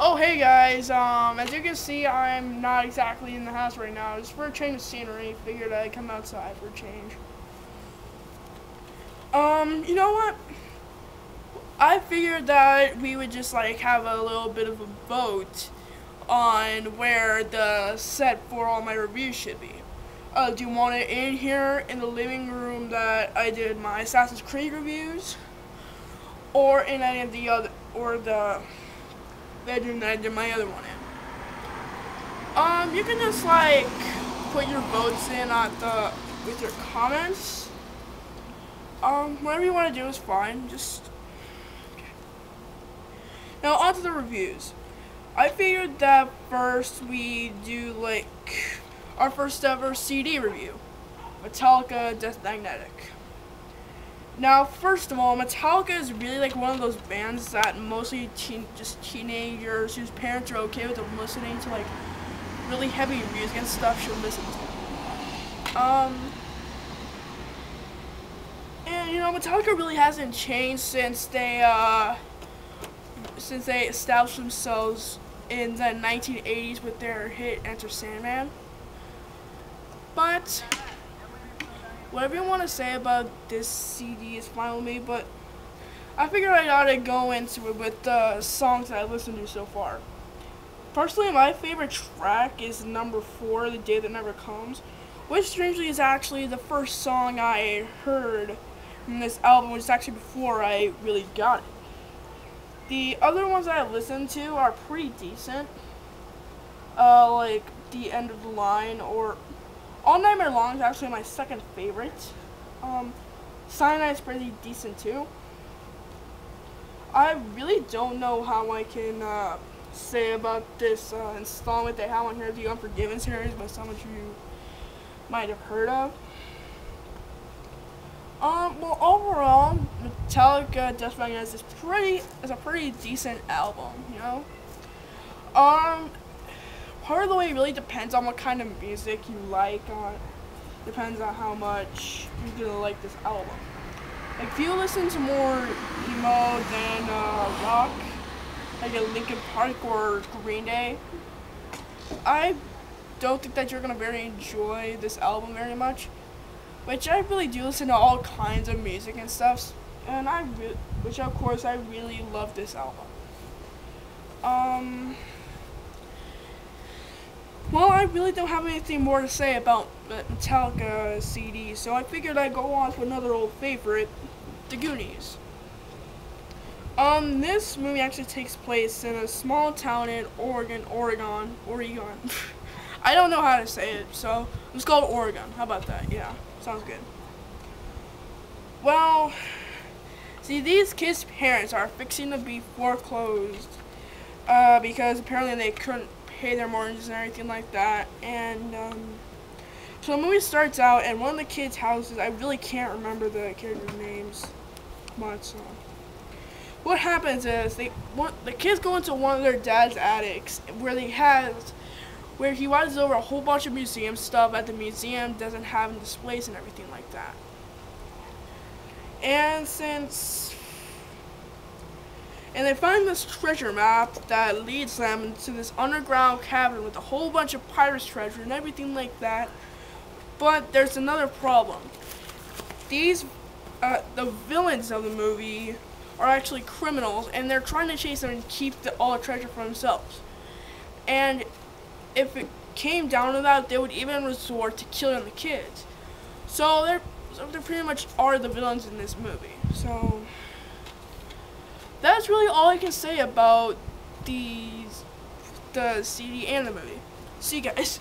Oh, hey guys, as you can see, I'm not exactly in the house right now. Just for a change of scenery, figured I'd come outside for a change. You know what? I figured that we would just like have a little bit of a vote on where the set for all my reviews should be. Do you want it in here in the living room that I did my Assassin's Creed reviews, or in any of the other, or the bedroom that I did my other one in? You can just like put your votes in with your comments. Whatever you want to do is fine. Just okay. Now on to the reviews. I figured that first we do like our first ever CD review, Metallica Death Magnetic. Now, first of all, Metallica is really like one of those bands that mostly just teenagers whose parents are okay with them listening to like really heavy music and stuff should listen to. And you know, Metallica really hasn't changed since they established themselves in the 1980s with their hit Enter Sandman. But whatever you want to say about this CD is fine with me, but I figured I ought to go into it with the songs that I've listened to so far. Personally, my favorite track is number 4, The Day That Never Comes, which strangely is actually the first song I heard from this album, which is actually before I really got it. The other ones that I've listened to are pretty decent, like The End of the Line or All Nightmare Long is actually my second favorite. Cyanide's pretty decent too. I really don't know how I can say about this installment they have on here, the Unforgiven series, by some of you might have heard of. Well, overall, Metallica Death Magnetic is a pretty decent album, you know. Part of the way it really depends on what kind of music you like. Depends on how much you're gonna like this album. Like if you listen to more emo than rock, like a Linkin Park or Green Day, I don't think that you're gonna very enjoy this album very much. Which I really do listen to all kinds of music and stuff, and which of course I really love this album. Well, I really don't have anything more to say about Metallica CD, so I figured I'd go on to another old favorite, The Goonies. This movie actually takes place in a small town in Oregon. I don't know how to say it, so it's called Oregon. How about that? Yeah, sounds good. Well, see, these kids' parents are fixing to be foreclosed because apparently they couldn't pay their mortgages and everything like that. And so the movie starts out in one of the kids' houses. I really can't remember the characters' names much. What happens is the kids go into one of their dad's attics where he watches over a whole bunch of museum stuff that the museum doesn't have in displays and everything like that. And they find this treasure map that leads them to this underground cavern with a whole bunch of pirates' treasure and everything like that. But there's another problem. The villains of the movie are actually criminals, and they're trying to chase them and keep all the treasure for themselves. And if it came down to that, they would even resort to killing the kids. So they pretty much are the villains in this movie. So that's really all I can say about the CD and the movie. See you guys.